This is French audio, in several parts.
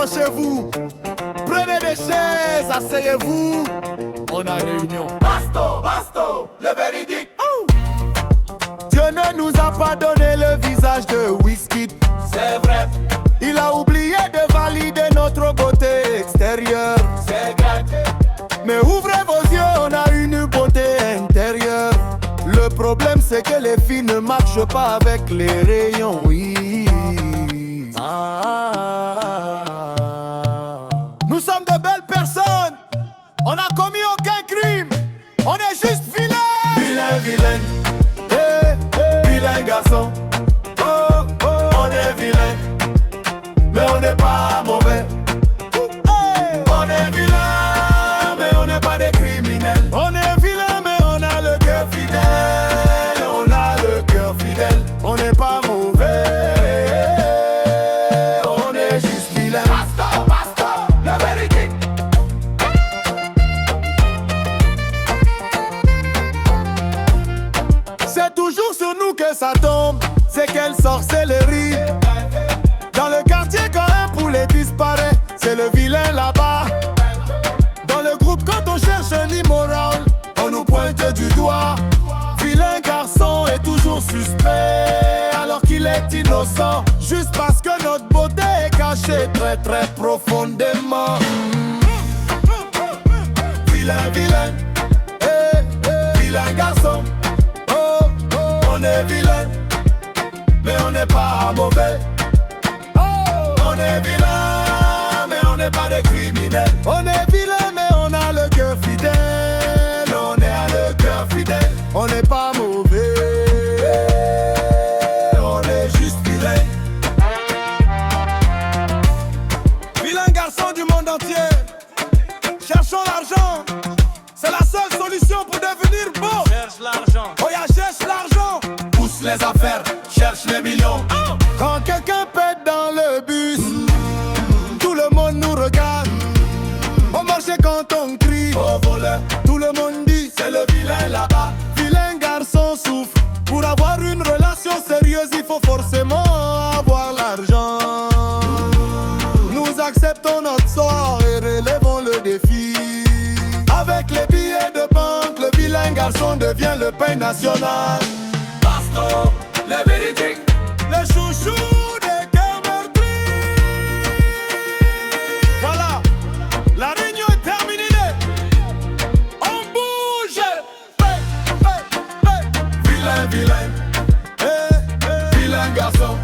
approchez-vous. Prenez des chaises, asseyez-vous. On a réunion. Basto, le véridique. Dieu ne nous a pas donné le visage de whisky. C'est vrai, Il a oublié de valider notre beauté extérieure. c'est grec. Mais ouvrez vos yeux, on a une beauté intérieure. Le problème c'est que les filles ne marchent pas avec les rayons. Oui. Nous sommes de belles personnes. On n'a commis aucun crime. On est juste vilains. Vilain, vilain garçon. On est vilain, mais on n'est pas mauvais. On est vilain, mais on n'est pas des criminels. On est vilains mais on a le cœur fidèle. On a le cœur fidèle. On n'est pas mauvais. On est juste vilain. Basto, le véridique. C'est toujours sur nous que ça tombe. C'est quelle sorcellerie. Dans le quartier quand un poulet disparaît, c'est le vilain là-bas. Dans le groupe quand on cherche un immoral, on nous pointe du doigt. Vilain garçon est toujours suspect alors qu'il est innocent. Juste parce que notre beauté est cachée très très profondément. Vilain, vilain garçon. On est vilain, mais on n'est pas mauvais. On est vilain, mais on n'est pas des criminels. On est vilain mais on a le cœur fidèle. On est à le cœur fidèle. On n'est pas mauvais. On est juste vilain. Vilain garçon du monde entier, cherchons l'argent. C'est la seule solution pour devenir beau. Cherche l'argent. Oh yeah, cherche l'argent. Pousse les affaires, cherche les millions. Quand quelqu'un pète dans le bus, tout le monde nous regarde. Au marché quand on crie, Au voleur, tout le monde dit c'est le vilain là-bas. vilain garçon souffre. Pour avoir une relation sérieuse, il faut forcément avoir l'argent. Nous acceptons notre sort et relevons le défi. Avec les billets de banque, le vilain garçon devient le pain national. Basto, le véridique. Le chouchou des cœurs meurtris. Voilà, la réunion est terminée. On bouge. Vilain, vilain garçon.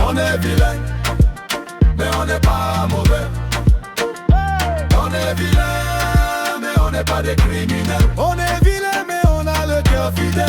On est vilain, mais on n'est pas mauvais. On est vilain, mais on n'est pas des criminels. On est vilain mais on a le cœur fidèle.